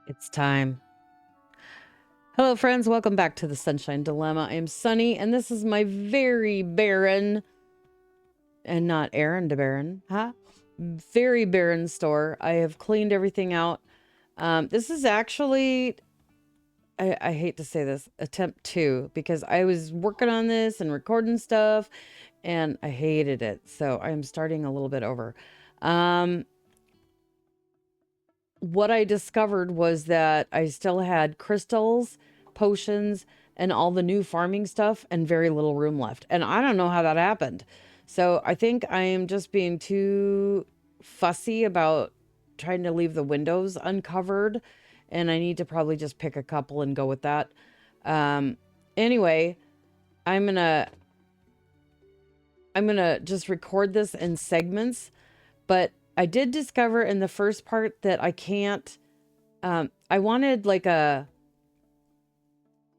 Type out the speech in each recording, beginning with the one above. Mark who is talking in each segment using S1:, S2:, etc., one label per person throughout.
S1: It's time. Hello, friends. Welcome back to the Sunshine Dilemma. I am Sunny, and this is my very barren, and not Aaron de Baron, huh? Very barren store. I have cleaned everything out. This is actually, I hate to say this, attempt 2, because I was working on this and recording stuff, and I hated it. So I'm starting a little bit over. What I discovered was that I still had crystals, potions, and all the new farming stuff and very little room left. And I don't know how that happened. So I think I am just being too fussy about trying to leave the windows uncovered. And I need to probably just pick a couple and go with that. Anyway, I'm gonna just record this in segments, but I did discover in the first part that I can't, I wanted like a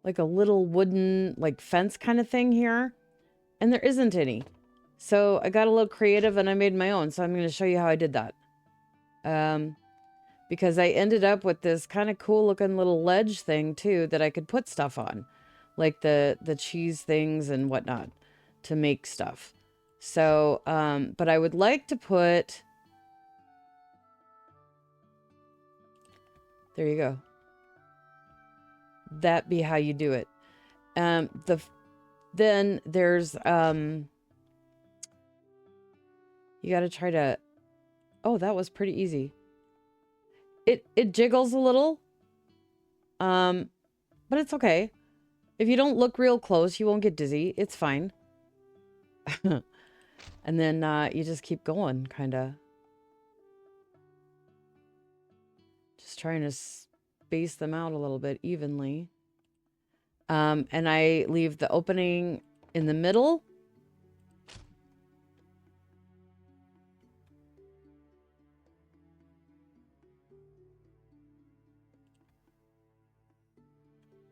S1: little wooden like fence kind of thing here, and there isn't any. So I got a little creative and I made my own. So I'm going to show you how I did that. Because I ended up with this kind of cool looking little ledge thing too that I could put stuff on, like the cheese things and whatnot to make stuff. So, but I would like to put, there you go. That be how you do it. Then there's, you got to try to, oh, that was pretty easy. It jiggles a little, but it's okay. If you don't look real close, you won't get dizzy. It's fine. And then you just keep going, kind of. Just trying to space them out a little bit evenly. And I leave the opening in the middle.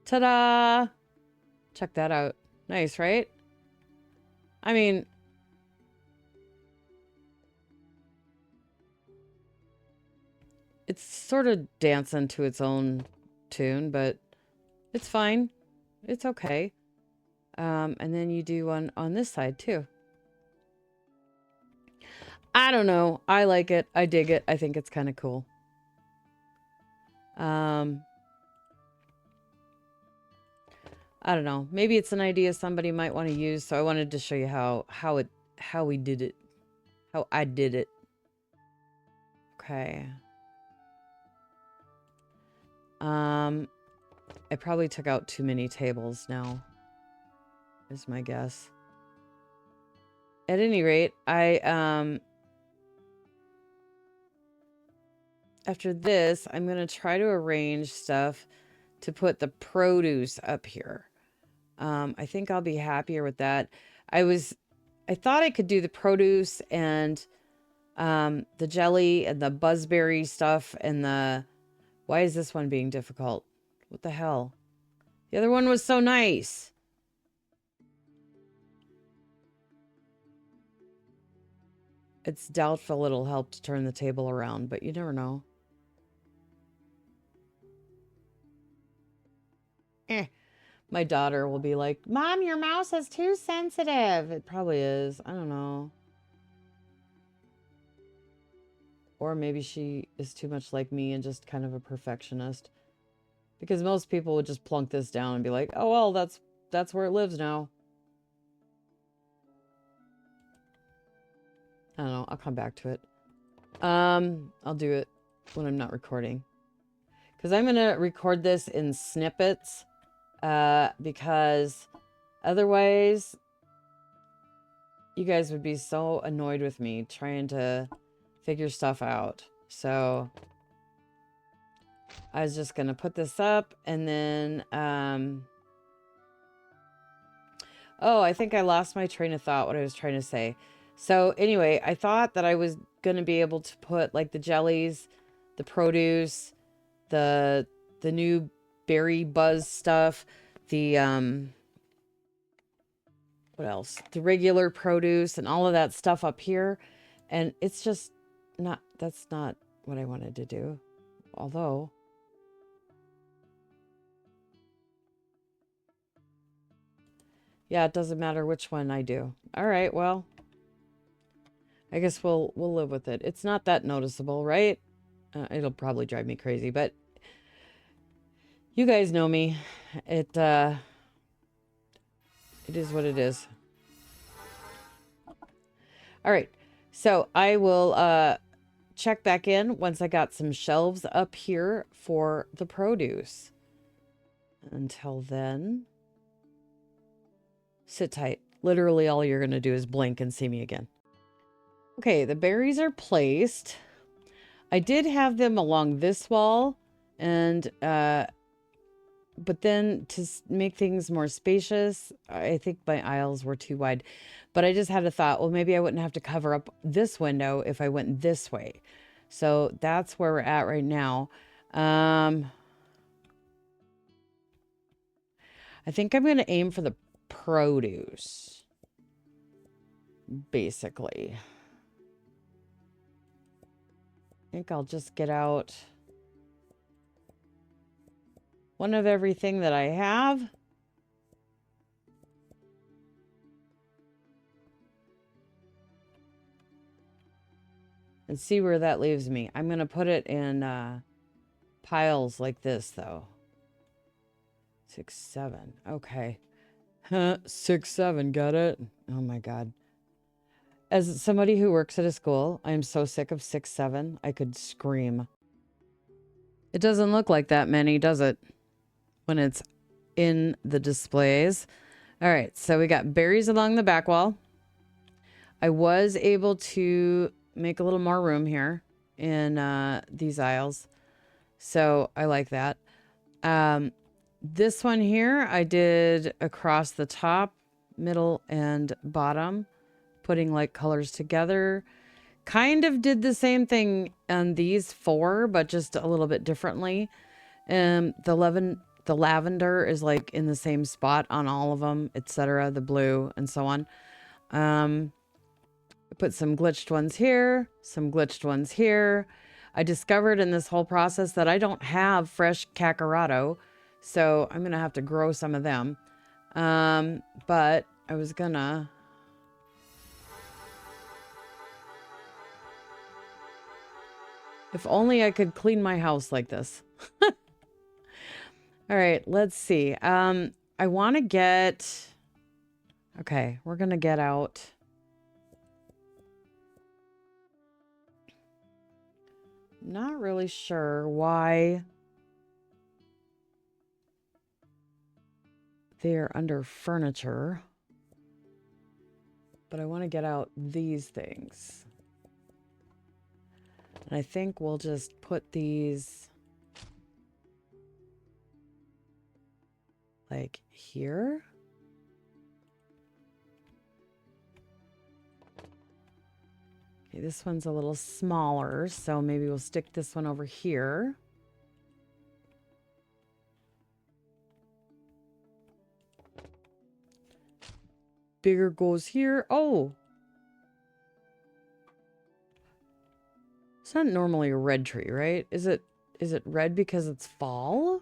S1: Ta-da! Check that out. Nice, right? I mean, it's sort of dancing to its own tune, but it's fine. It's okay. And then you do one on this side too. I don't know. I like it. I dig it. I think it's kind of cool. I don't know. Maybe it's an idea somebody might want to use. So I wanted to show you how we did it. How I did it. Okay. I probably took out too many tables now, is my guess. At any rate, after this, I'm going to try to arrange stuff to put the produce up here. I think I'll be happier with that. I thought I could do the produce and the jelly and the buzzberry stuff and the... Why is this one being difficult? What the hell? The other one was so nice. It's doubtful it'll help to turn the table around, but you never know. My daughter will be like, Mom, your mouse is too sensitive. It probably is. I don't know. Or maybe she is too much like me and just kind of a perfectionist. Because most people would just plunk this down and be like, oh, well, that's where it lives now. I don't know. I'll come back to it. I'll do it when I'm not recording. Because I'm going to record this in snippets. Because otherwise, you guys would be so annoyed with me trying to figure stuff out. So I was just going to put this up and then, oh, I think I lost my train of thought, what I was trying to say. So anyway, I thought that I was going to be able to put like the jellies, the produce, the new berry buzz stuff, the, what else? The regular produce and all of that stuff up here. And it's just not, that's not what I wanted to do. Although Yeah, it doesn't matter which one I do. All right, well, I guess we'll live with it. It's not that noticeable, right? It'll probably drive me crazy, but you guys know me. It is what it is. All right. So I will check back in once I got some shelves up here for the produce. Until then, sit tight. Literally all you're going to do is blink and see me again. Okay, the berries are placed. I did have them along this wall, and but then to make things more spacious, I think my aisles were too wide. But I just had a thought, well, maybe I wouldn't have to cover up this window if I went this way. So that's where we're at right now. I think I'm going to aim for the produce, basically. I think I'll just get out one of everything that I have. And see where that leaves me. I'm going to put it in piles like this, though. 6, 7. Okay. 6, 7. Got it? Oh, my God. As somebody who works at a school, I am so sick of 6, 7. I could scream. It doesn't look like that many, does it? When it's in the displays. All right. So we got berries along the back wall. I was able to make a little more room here in these aisles. So I like that. This one here, I did across the top, middle, and bottom, putting like colors together. Kind of did the same thing on these 4, but just a little bit differently. The lavender is like in the same spot on all of them, etc. The blue and so on. Put some glitched ones here, some glitched ones here. I discovered in this whole process that I don't have fresh cacarado, so I'm going to have to grow some of them. But I was going to... If only I could clean my house like this. All right, let's see. I want to get... Okay, we're going to get out... Not really sure why they're under furniture, but I want to get out these things. And I think we'll just put these like here. Okay, this one's a little smaller, so maybe we'll stick this one over here. Bigger goes here. Oh! It's not normally a red tree, right? Is it red because it's fall?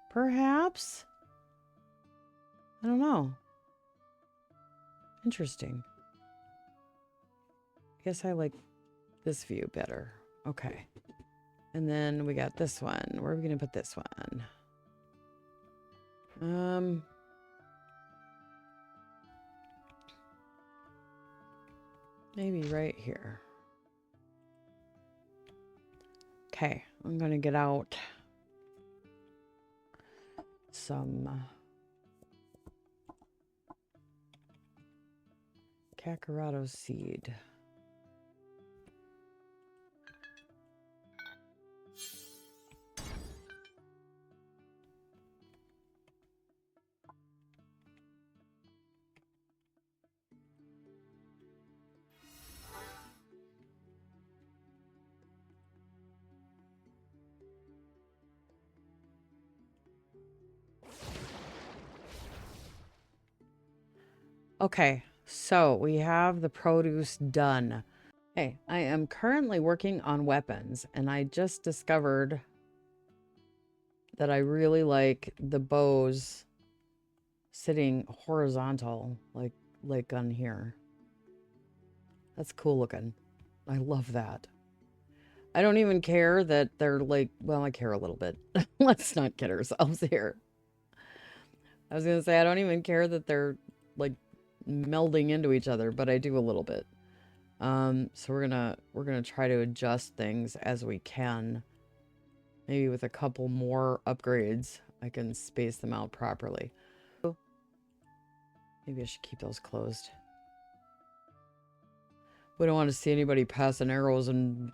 S1: Perhaps? I don't know. Interesting. I guess I like this view better. Okay. And then we got this one. Where are we going to put this one? Maybe right here. Okay. I'm going to get out some cacarado seed. Okay, so we have the produce done. Hey, I am currently working on weapons, and I just discovered that I really like the bows sitting horizontal, like on here. That's cool looking. I love that. I don't even care that they're like, well, I care a little bit. Let's not kid ourselves here. I was gonna say, I don't even care that they're like melding into each other, but I do a little bit. So we're gonna try to adjust things as we can. Maybe with a couple more upgrades, I can space them out properly. Maybe I should keep those closed. We don't want to see anybody passing arrows and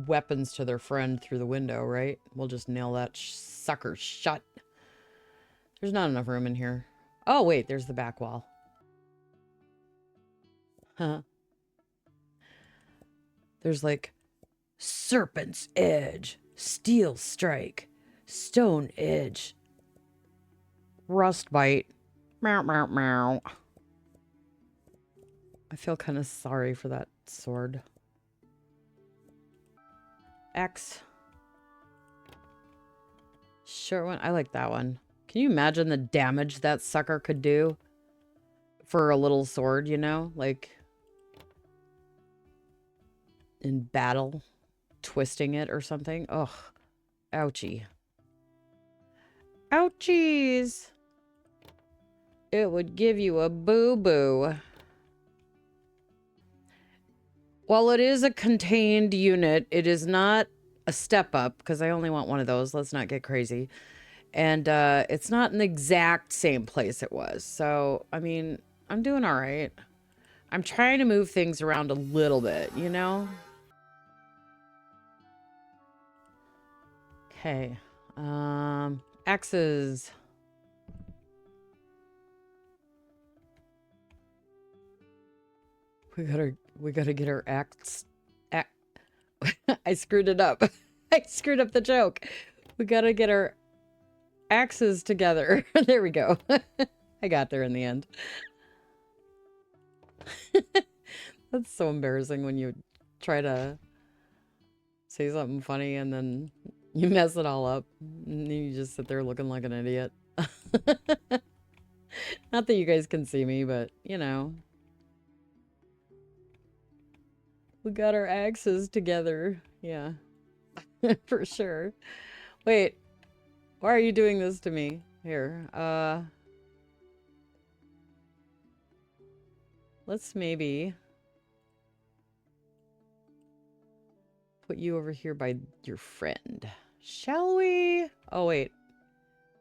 S1: weapons to their friend through the window, right? We'll just nail that sucker shut. There's not enough room in here. Oh, wait, there's the back wall. Huh. There's like serpent's edge, steel strike, stone edge, rust bite. Meow, meow, meow. I feel kind of sorry for that sword. X. Short one. I like that one. Can you imagine the damage that sucker could do for a little sword, you know? Like in battle, twisting it or something. Ugh. Ouchie. Ouchies. It would give you a boo-boo. While it is a contained unit, it is not a step up, because I only want one of those. Let's not get crazy. And it's not an exact same place it was. So, I mean, I'm doing all right. I'm trying to move things around a little bit, you know? Okay. X's. We gotta get our acts. I screwed it up. I screwed up the joke. We gotta get our axes together. There we go. I got there in the end. That's so embarrassing when you try to say something funny and then you mess it all up. And you just sit there looking like an idiot. Not that you guys can see me, but you know. We got our axes together. Yeah. For sure. Wait. Why are you doing this to me? Here. Let's maybe put you over here by your friend. Shall we? Oh, wait.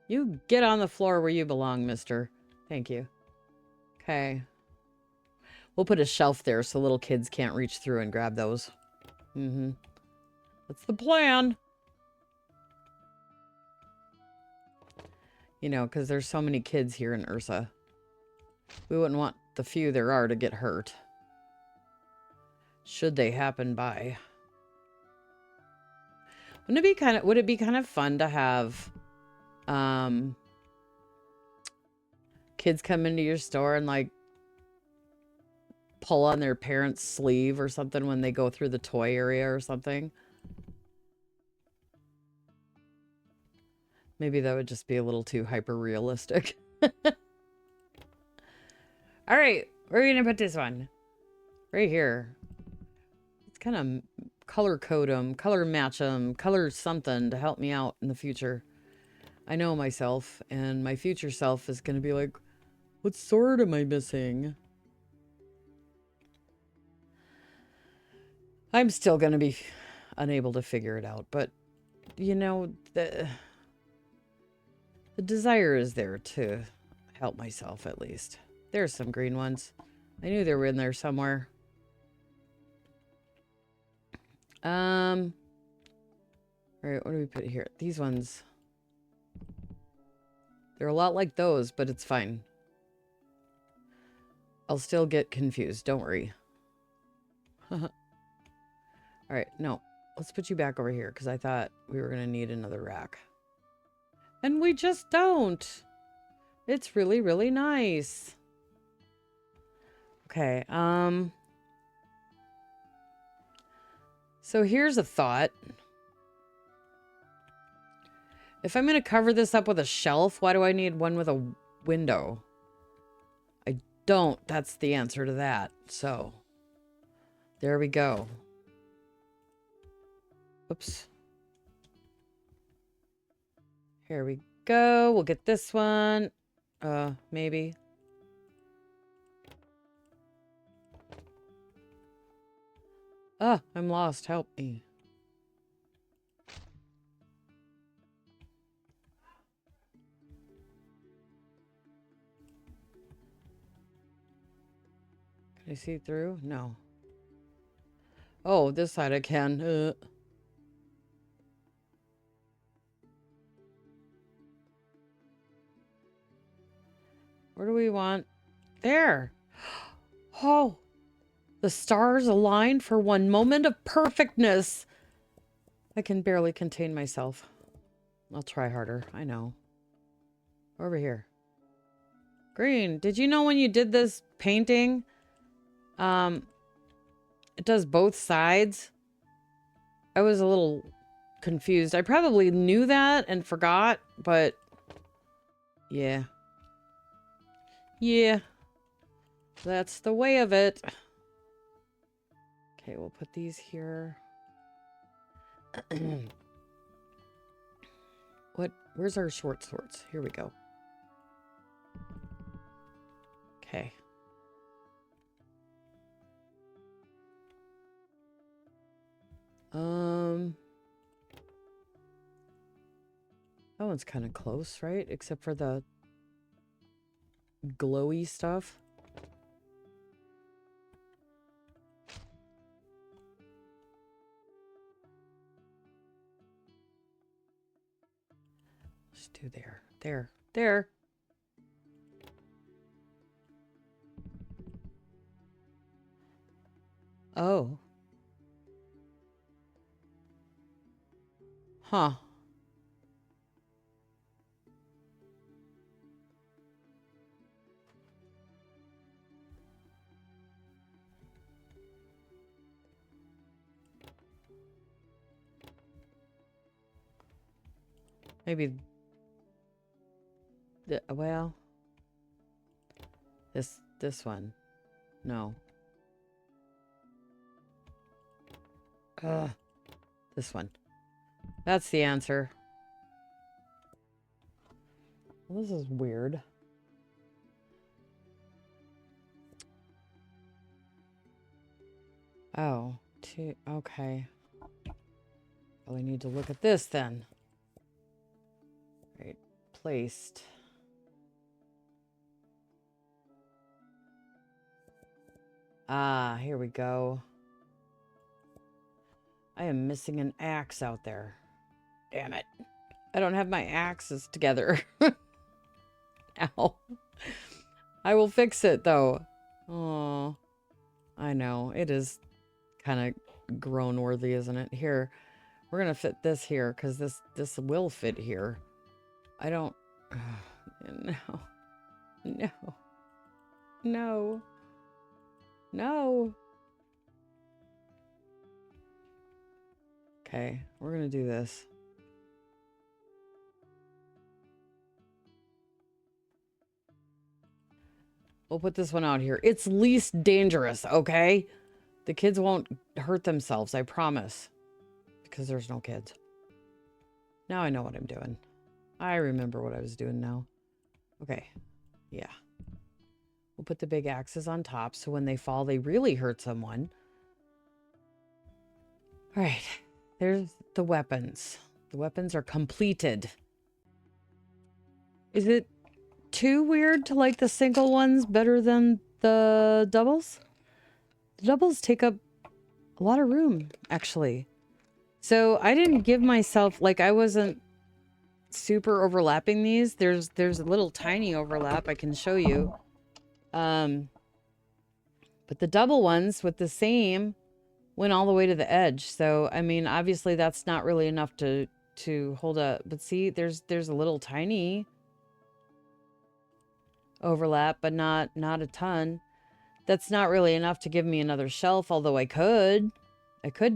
S1: You get on the floor where you belong, mister. Thank you. Okay. We'll put a shelf there so little kids can't reach through and grab those. Mm-hmm. That's the plan. You know, because there's so many kids here in Ursa. We wouldn't want the few there are to get hurt. Should they happen by. Would it be kind of fun to have kids come into your store and like pull on their parents' sleeve or something when they go through the toy area or something? Maybe that would just be a little too hyper realistic. All right, where are we gonna put this one? Right here. It's kind of color code them, color match them, color something to help me out in the future. I know myself, and my future self is gonna be like, what sword am I missing? I'm still gonna be unable to figure it out, but you know, the desire is there to help myself at least. There's some green ones. I knew they were in there somewhere. All right, what do we put here? These ones. They're a lot like those, but it's fine. I'll still get confused, don't worry. All right, no. Let's put you back over here, because I thought we were going to need another rack. And we just don't. It's really, really nice. Okay, so here's a thought. If I'm going to cover this up with a shelf, why do I need one with a window? don't. That's the answer to that. So, there we go. Oops. Here we go. We'll get this one. Maybe. Ah, I'm lost. Help me. Can I see through? No. Oh, this side I can. Where do we want? There. Oh, the stars aligned for one moment of perfectness. I can barely contain myself. I'll try harder. I know. Over here. Green. Did you know when you did this painting, it does both sides? I was a little confused. I probably knew that and forgot, but yeah. Yeah. That's the way of it. Okay, we'll put these here. Where's our short swords? Here we go. Okay. That one's kind of close, right? Except for the glowy stuff. Let's do there. There. Oh. Huh. Maybe well, this one. No. This one. That's the answer. Well, this is weird. Oh, okay. Well, we need to look at this then. Right, placed. Ah, here we go. I am missing an axe out there. Damn it. I don't have my axes together. Ow. I will fix it, though. Oh, I know. It is kind of groan-worthy, isn't it? Here, we're going to fit this here, because this will fit here. I don't... No. No. No. No. Okay, we're going to do this. We'll put this one out here. It's least dangerous, okay? The kids won't hurt themselves, I promise. Because there's no kids. Now I know what I'm doing. I remember what I was doing now. Okay. Yeah. We'll put the big axes on top so when they fall, they really hurt someone. All right. There's the weapons. The weapons are completed. Is it too weird to like the single ones better than the doubles? The doubles take up a lot of room, actually. So I didn't give myself, like, I wasn't super overlapping these. There's a little tiny overlap I can show you. But the double ones with the same went all the way to the edge. So, I mean, obviously that's not really enough to hold up. But see, there's a little tiny overlap, but not a ton. That's not really enough to give me another shelf, although I could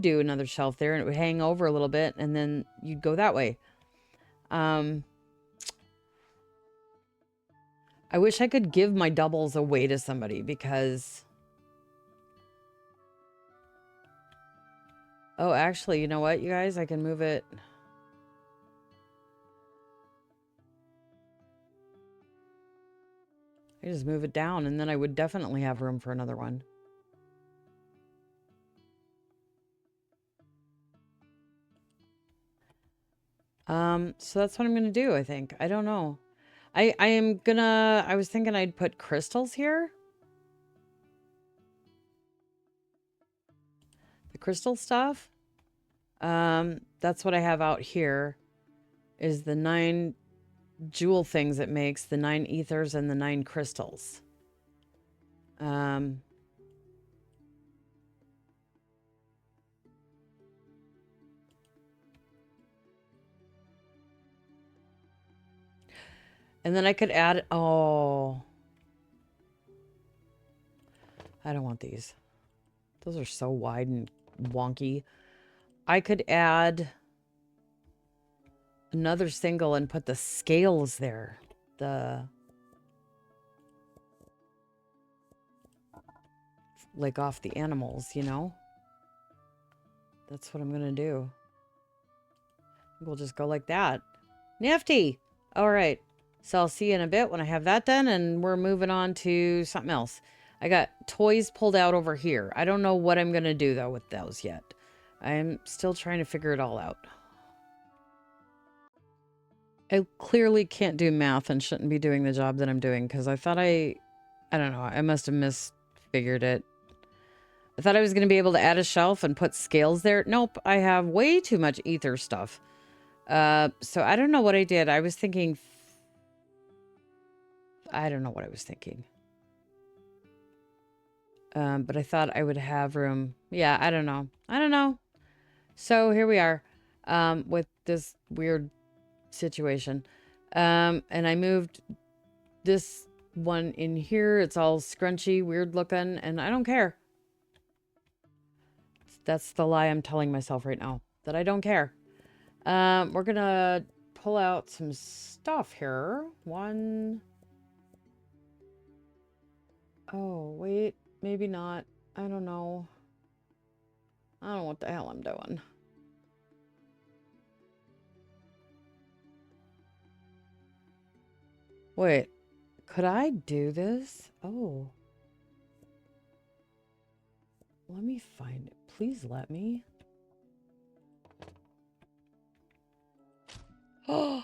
S1: do another shelf there and it would hang over a little bit and then you'd go that way. I wish I could give my doubles away to somebody because... Oh, actually, you know what, you guys? I can move it... I just move it down, and then I would definitely have room for another one. So that's what I'm gonna do, I think. I don't know. I was thinking I'd put crystals here. The crystal stuff. That's what I have out here, is the 9 jewel things it makes, the 9 ethers and the 9 crystals. And then I could add, oh, I don't want these. Those are so wide and wonky. I could add another single and put the scales there. Like off the animals, you know? That's what I'm gonna do. We'll just go like that. Nifty! All right. So I'll see you in a bit when I have that done, and we're moving on to something else. I got toys pulled out over here. I don't know what I'm gonna do, though, with those yet. I'm still trying to figure it all out. I clearly can't do math and shouldn't be doing the job that I'm doing, because I thought I don't know, I must have misfigured it. I thought I was going to be able to add a shelf and put scales there. Nope, I have way too much ether stuff. So I don't know what I did. I was thinking... I don't know what I was thinking. But I thought I would have room. Yeah, I don't know. I don't know. So here we are with this weird situation. And I moved this one in here. It's all scrunchy, weird looking, and I don't care. That's the lie I'm telling myself right now, that I don't care. We're gonna pull out some stuff here. One. Oh, wait. Maybe not. I don't know. I don't know what the hell I'm doing. Wait. Could I do this? Oh. Let me find it. Please let me. Oh.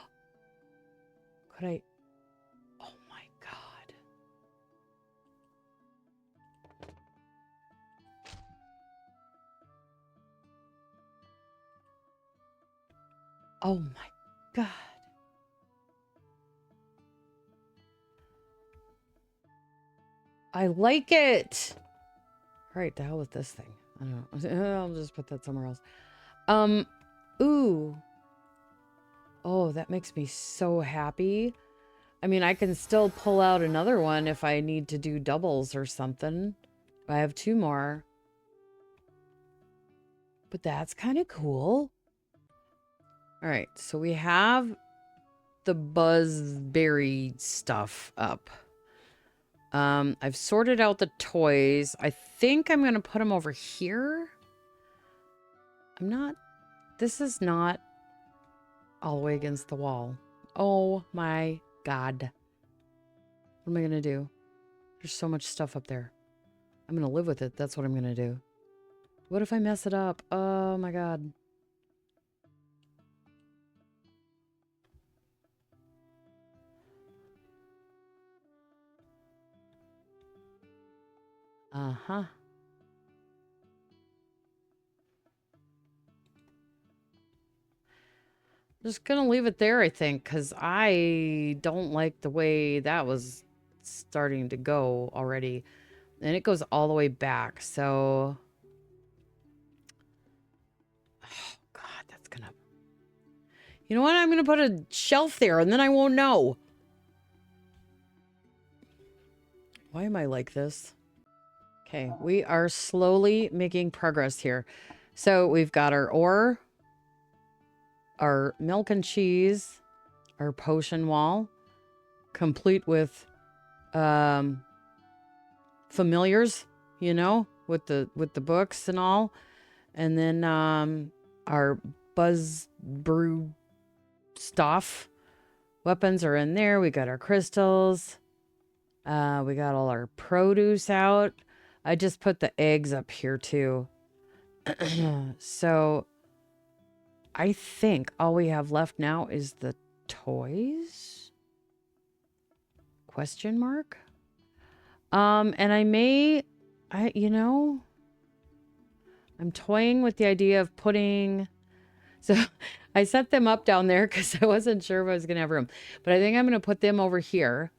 S1: Could I? Oh my God. Oh my God. I like it. All right, the hell with this thing. I don't know. I'll just put that somewhere else. Ooh. Oh, that makes me so happy. I mean, I can still pull out another one if I need to do doubles or something. I have 2 more. But that's kind of cool. All right, so we have the buzzberry stuff up. I've sorted out the toys. I think I'm going to put them over here. I'm not... This is not all the way against the wall. Oh my God. What am I going to do? There's so much stuff up there. I'm going to live with it. That's what I'm going to do. What if I mess it up? Oh my God. Uh-huh. Just gonna leave it there, I think, because I don't like the way that was starting to go already. And it goes all the way back, so... Oh, God, that's gonna... You know what? I'm gonna put a shelf there, and then I won't know. Why am I like this? Okay, we are slowly making progress here. So we've got our ore, our milk and cheese, our potion wall, complete with familiars, you know, with the books and all. And then our buzz brew stuff. Weapons are in there. We got our crystals. We got all our produce out. I just put the eggs up here too. So I think all we have left now is the toys? Question mark? And you know, I'm toying with the idea of putting, so I set them up down there because I wasn't sure if I was going to have room, but I think I'm going to put them over here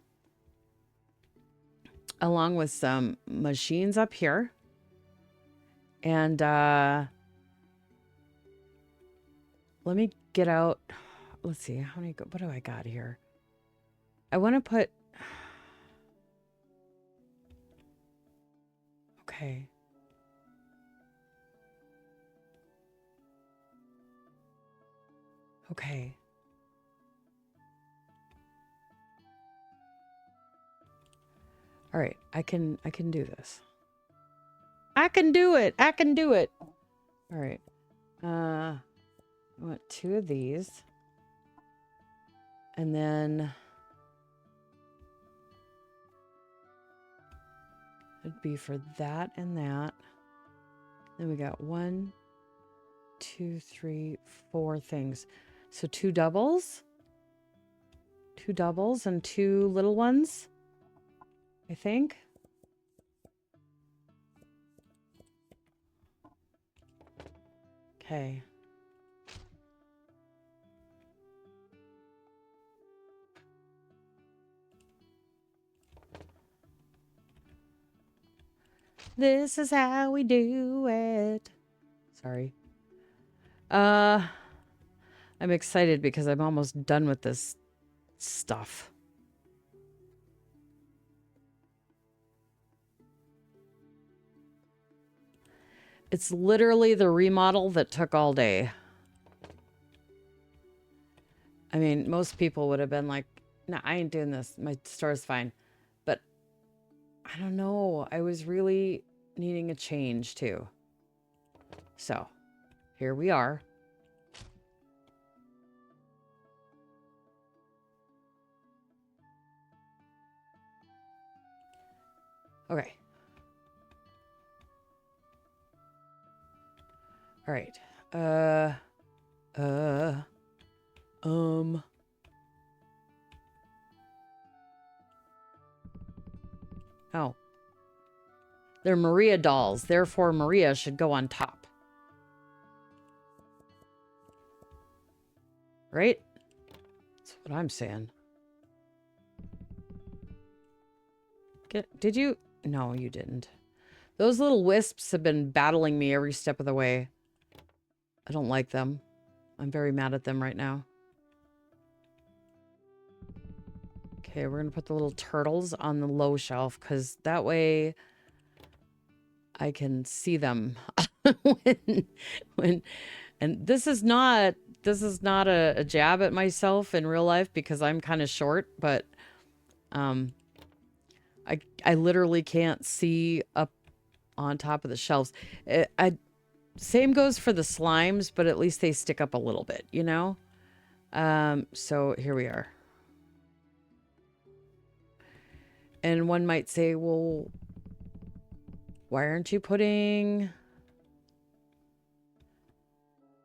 S1: along with some machines up here. And, let me get out. Let's see. What do I got here? I want to put, okay. Okay. All right. I can do this. I can do it. I can do it. All right. I want 2 of these. And then it'd be for that and that. Then we got 1, 2, 3, 4 things. So 2 doubles. 2 doubles and 2 little ones, I think. Okay. This is how we do it. Sorry. I'm excited because I'm almost done with this stuff. It's literally the remodel that took all day. I mean, most people would have been like, no, I ain't doing this. My store's fine. But I don't know. I was really needing a change too. So here we are. Okay. All right. Oh. They're Maria dolls. Therefore, Maria should go on top. Right? That's what I'm saying. Did you? No, you didn't. Those little wisps have been battling me every step of the way. I don't like them. I'm very mad at them right now. Okay, we're going to put the little turtles on the low shelf because that way I can see them and this is not a jab at myself in real life because I'm kind of short, but I literally can't see up on top of the shelves. Same goes for the slimes, but at least they stick up a little bit, you know? So here we are. And one might say, well, why aren't you putting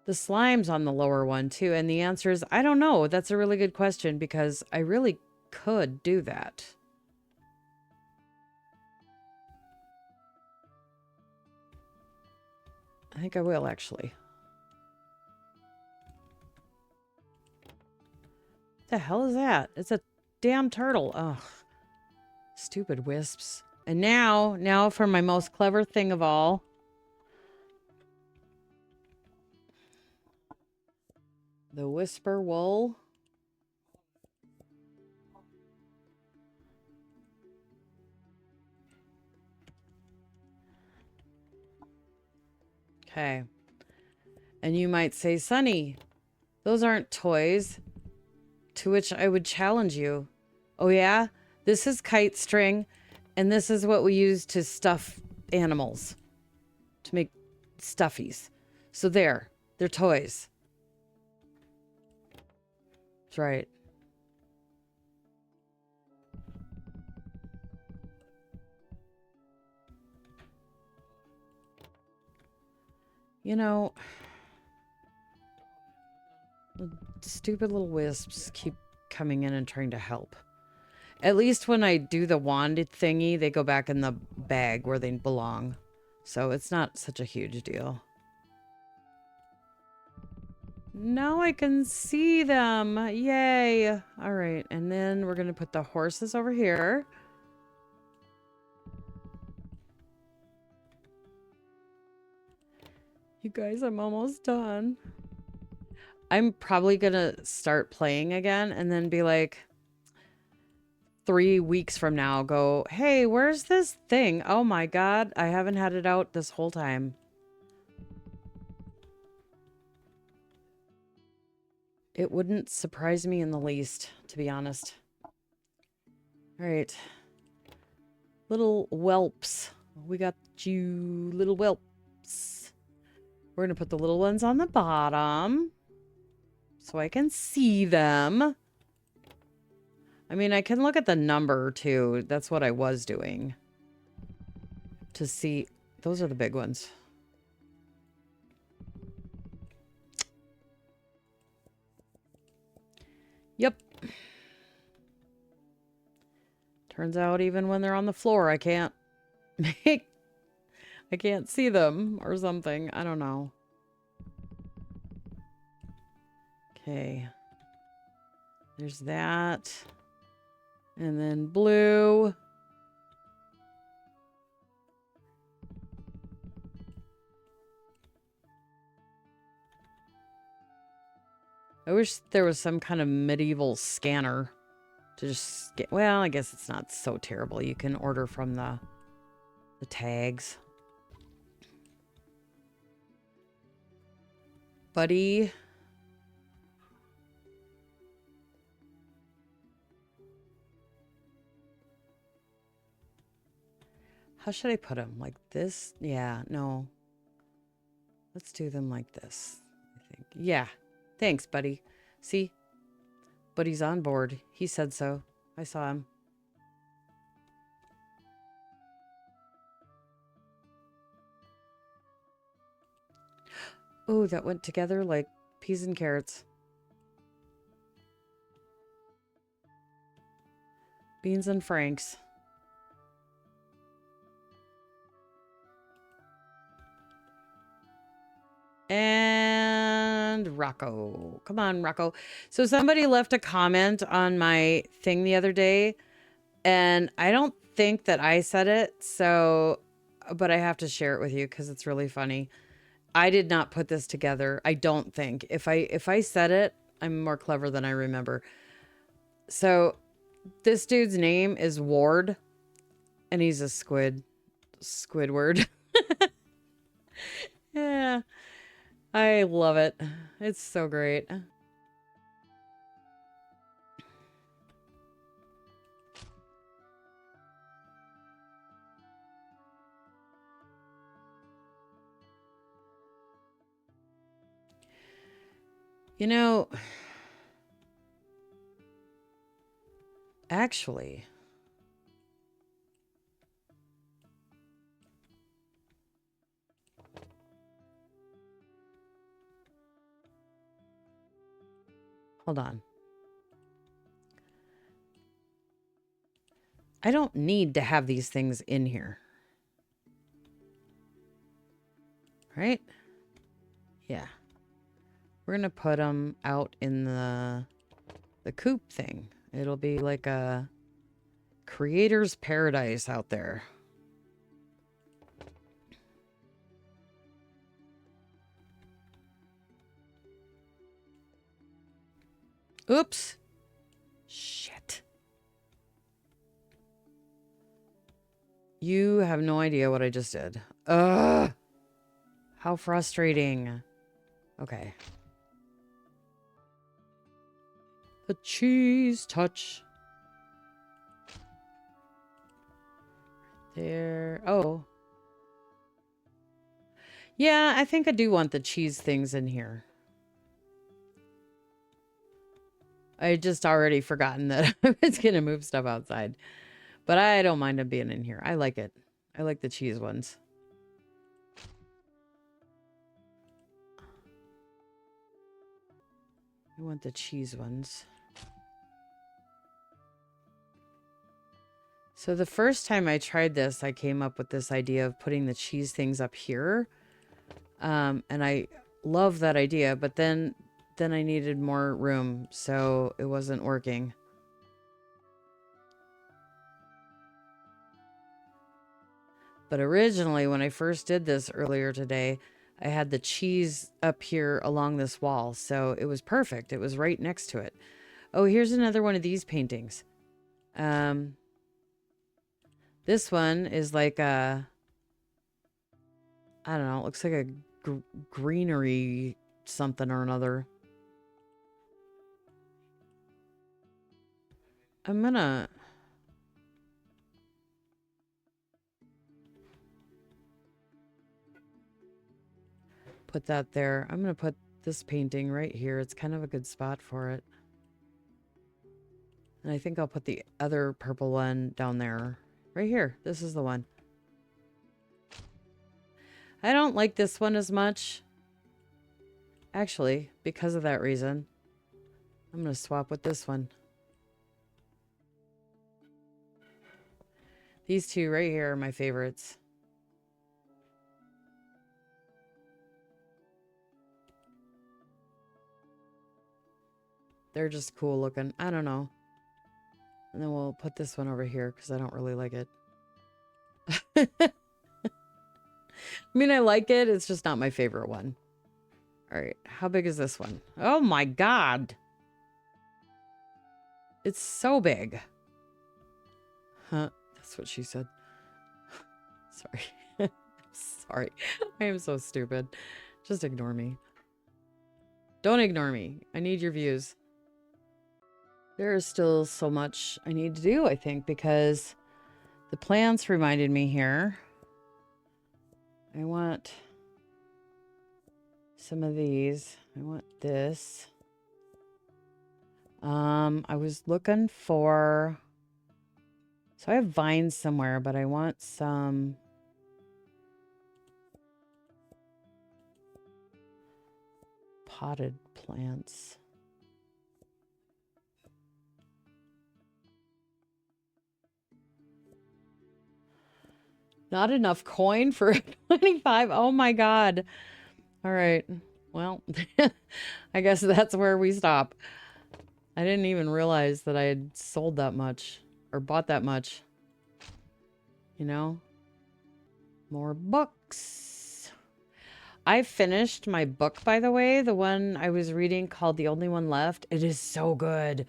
S1: the slimes on the lower one too? And the answer is, I don't know. That's a really good question because I really could do that. I think I will, actually. What the hell is that? It's a damn turtle. Ugh. Stupid wisps. And now for my most clever thing of all. The whisper wool. Okay. And you might say, Sonny, those aren't toys. To which I would challenge you. Oh yeah? This is kite string, and this is what we use to stuff animals, to make stuffies. So they're toys. That's right. You know, stupid little wisps keep coming in and trying to help. At least when I do the wand thingy, they go back in the bag where they belong. So it's not such a huge deal. Now I can see them. Yay. All right. And then we're going to put the horses over here. You guys, I'm almost done. I'm probably going to start playing again and then be like 3 weeks from now, go, hey, where's this thing? Oh my God, I haven't had it out this whole time. It wouldn't surprise me in the least, to be honest. All right. Little whelps. We got you, little whelps. We're going to put the little ones on the bottom so I can see them. I mean, I can look at the number too. That's what I was doing. To see. Those are the big ones. Yep. Turns out even when they're on the floor, I can't make... I can't see them or something. I don't know. Okay. There's that. And then blue. I wish there was some kind of medieval scanner to just get... Well, I guess it's not so terrible. You can order from the tags. Buddy. How should I put them? Like this? Yeah, no. Let's do them like this, I think. Yeah. Thanks, buddy. See? Buddy's on board. He said so. I saw him. Oh, that went together like peas and carrots. Beans and Franks. And Rocco. Come on, Rocco. So somebody left a comment on my thing the other day, and I don't think that I said it, so, but I have to share it with you because it's really funny. I did not put this together. I don't think. If I said it, I'm more clever than I remember. So this dude's name is Ward, and he's a Squidward. Yeah. I love it. It's so great. You know, actually, hold on. I don't need to have these things in here. Right? Yeah. We're going to put them out in the coop thing. It'll be like a creator's paradise out there. Oops. Shit. You have no idea what I just did. Ugh. How frustrating. Okay. The cheese touch. there. Oh. Yeah, I think I do want the cheese things in here. I just already forgotten that I was going to move stuff outside. But I don't mind them being in here. I like it. I like the cheese ones. I want the cheese ones. So the first time I tried this, I came up with this idea of putting the cheese things up here. And I love that idea, but then I needed more room, so it wasn't working. But originally, when I first did this earlier today, I had the cheese up here along this wall, so it was perfect. It was right next to it. Oh, here's another one of these paintings. This one is like a, I don't know, it looks like a greenery something or another. I'm gonna... put that there. I'm gonna put this painting right here. It's kind of a good spot for it. And I think I'll put the other purple one down there. Right here. This is the one. I don't like this one as much. Actually, because of that reason, I'm going to swap with this one. These two right here are my favorites. They're just cool looking. I don't know. And then we'll put this one over here because I don't really like it. I mean, I like it. It's just not my favorite one. All right. How big is this one? Oh my God. It's so big. Huh. That's what she said. Sorry. Sorry. I am so stupid. Just ignore me. Don't ignore me. I need your views. There is still so much I need to do, I think, because the plants reminded me here. I want some of these. I want this. I was looking for... So I have vines somewhere, but I want some... potted plants. Not enough coin for 25. Oh my God. All right. Well, I guess that's where we stop. I didn't even realize that I had sold that much or bought that much. You know? More books. I finished my book, by the way, the one I was reading called The Only One Left. It is so good.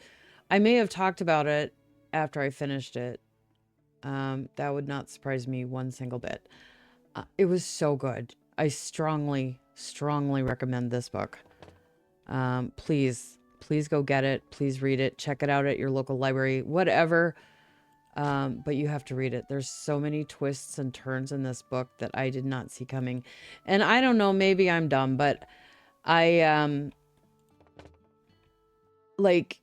S1: I may have talked about it after I finished it. That would not surprise me one single bit. It was so good. I strongly, strongly recommend this book. Please go get it. Please read it. Check it out at your local library, whatever. But you have to read it. There's so many twists and turns in this book that I did not see coming. And I don't know, maybe I'm dumb, but I, like,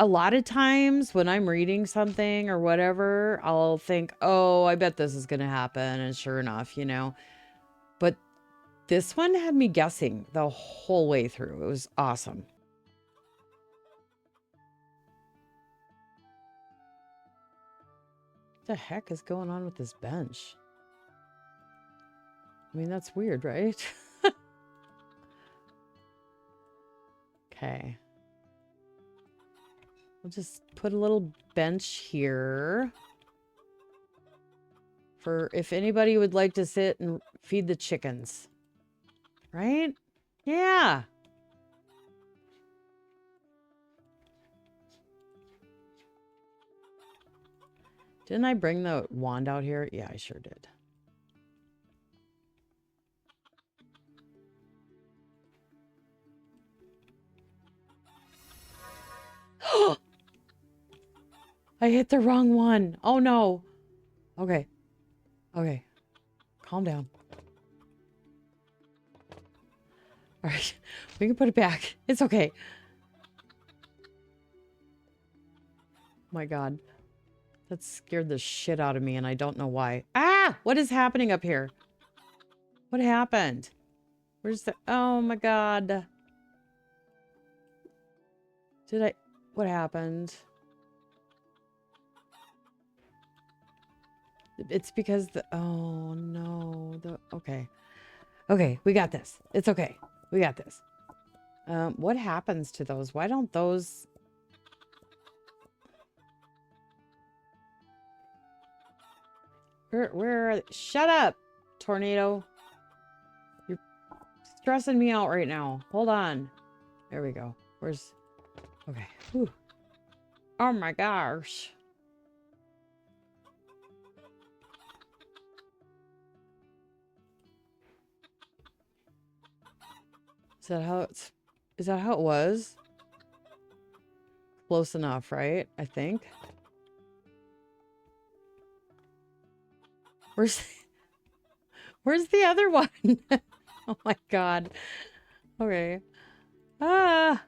S1: a lot of times when I'm reading something or whatever, I'll think, oh, I bet this is going to happen. And sure enough, you know, but this one had me guessing the whole way through. It was awesome. What the heck is going on with this bench? I mean, that's weird, right? Okay. We'll just put a little bench here for if anybody would like to sit and feed the chickens. Right? Yeah. Didn't I bring the wand out here? Yeah, I sure did. I hit the wrong one. Oh no. Okay. Okay. Calm down. All right. We can put it back. It's okay. My God. That scared the shit out of me, and I don't know why. Ah! What is happening up here? What happened? Where's the... Oh, my God. Did I... What happened? It's because the... Oh, no. Okay. Okay, we got this. It's okay. We got this. What happens to those? Why don't those... Where are they? Shut up, tornado. You're stressing me out right now. Hold on. There we go. Where's... Okay. Whew. Oh my gosh. Is that how it's... Is that how it was? Close enough, right? I think. Where's... Where's the other one? Oh my God. Okay. Ah.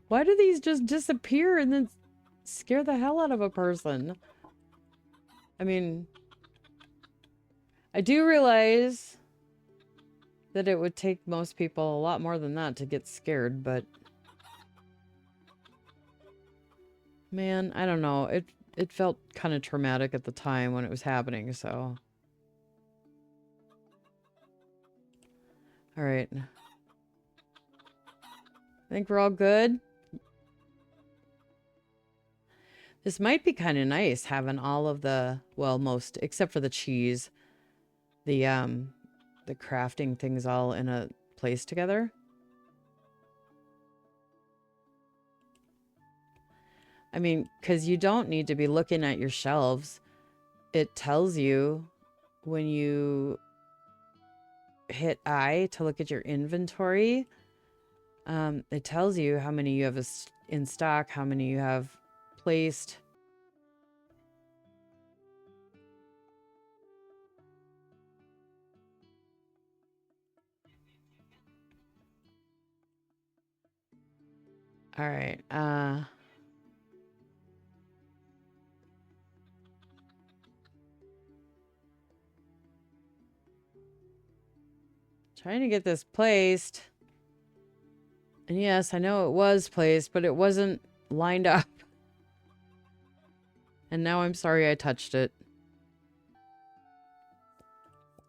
S1: Why do these just disappear and then scare the hell out of a person? I mean, I do realize that it would take most people a lot more than that to get scared, but man, I don't know. It felt kind of traumatic at the time when it was happening, so. All right. I think we're all good. This might be kind of nice having all of the, well, most, except for the cheese, the crafting things all in a place together. I mean, because you don't need to be looking at your shelves. It tells you when you hit I to look at your inventory. It tells you how many you have in stock, how many you have placed. All right. Trying to get this placed. And yes, I know it was placed, but it wasn't lined up. And now I'm sorry I touched it.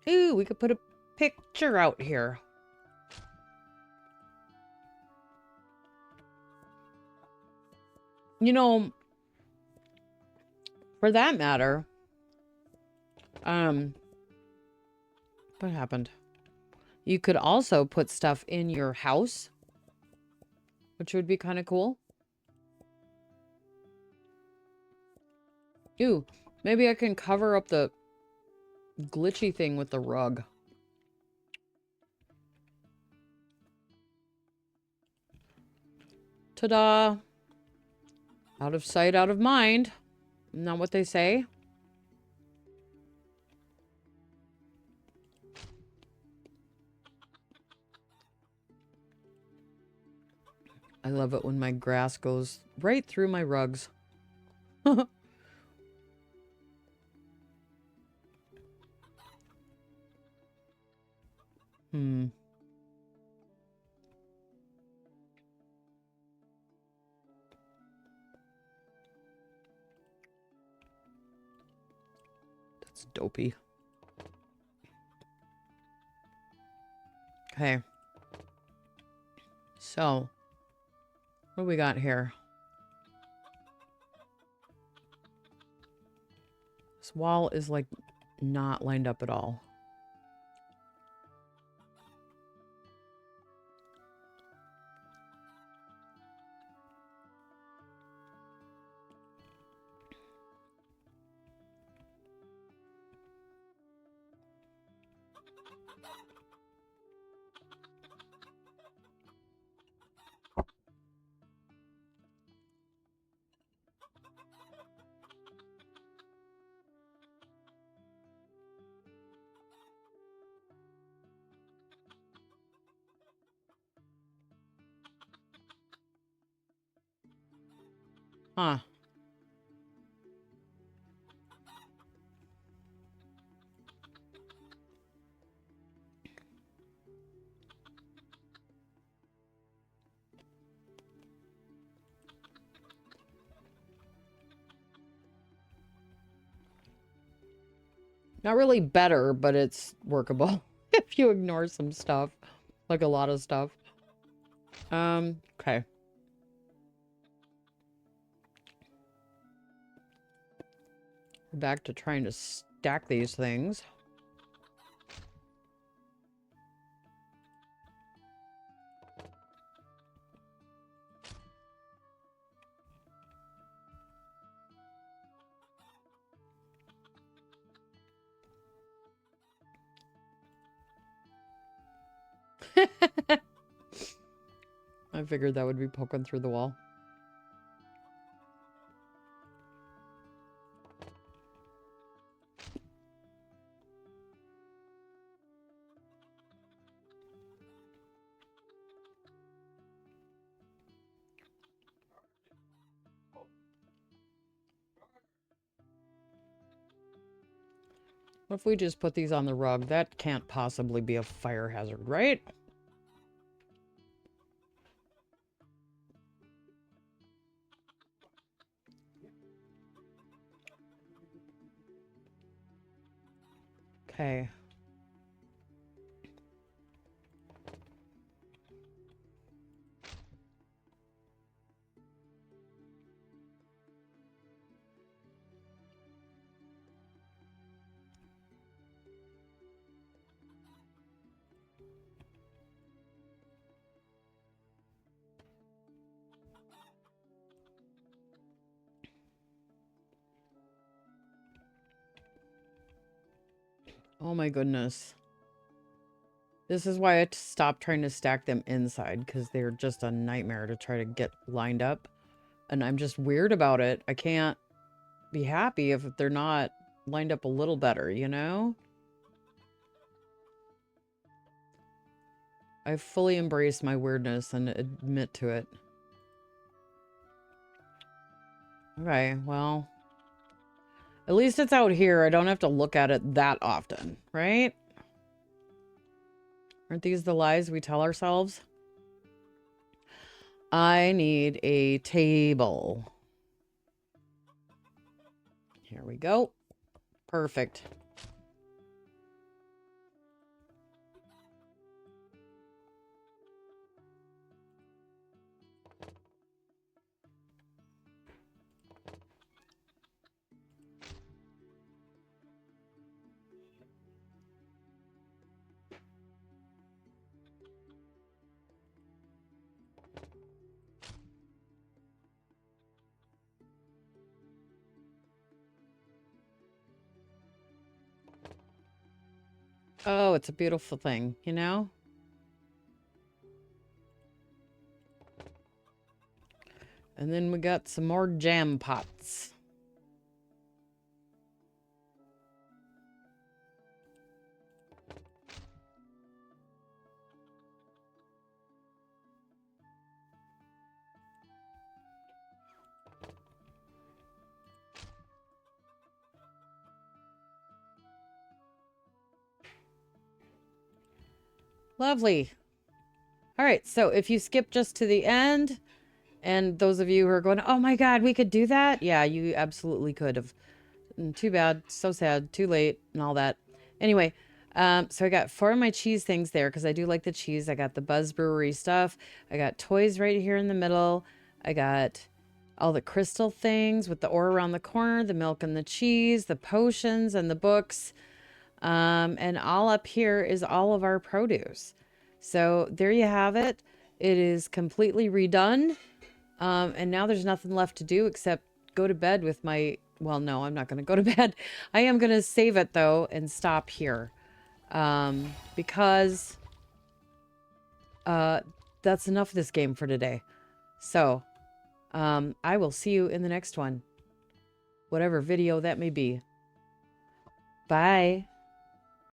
S1: Ooh, we could put a picture out here. You know, for that matter, what happened? You could also put stuff in your house, which would be kind of cool. Ooh, maybe I can cover up the glitchy thing with the rug. Ta-da! Out of sight, out of mind. Isn't that what they say? I love it when my grass goes right through my rugs. Hmm. That's dopey. Okay. So, what do we got here? This wall is like not lined up at all. Huh. Not really better, but it's workable if you ignore some stuff. Like a lot of stuff. Okay. Back to trying to stack these things. I figured that would be poking through the wall. What if we just put these on the rug? That can't possibly be a fire hazard, right? Okay. Oh my goodness. This is why I stopped trying to stack them inside, because they're just a nightmare to try to get lined up. And I'm just weird about it. I can't be happy if they're not lined up a little better, you know? I fully embrace my weirdness and admit to it. Okay, well, at least it's out here. I don't have to look at it that often, right? Aren't these the lies we tell ourselves? I need a table. Here we go. Perfect. Oh, it's a beautiful thing, you know? And then we got some more jam pots. Lovely. All right, so if you skip just to the end, and those of you who are going, oh my God, we could do that? Yeah, you absolutely could have. Too bad, so sad, too late, and all that. Anyway, so I got 4 of my cheese things there, because I do like the cheese. I got the Buzz Brewery stuff. I got toys right here in the middle. I got all the crystal things with the ore around the corner, the milk and the cheese, the potions and the books. And all up here is all of our produce. So there you have it. It is completely redone. And now there's nothing left to do except go to bed with my... Well, no, I'm not going to go to bed. I am going to save it, though, and stop here. Because that's enough of this game for today. So, I will see you in the next one. Whatever video that may be. Bye.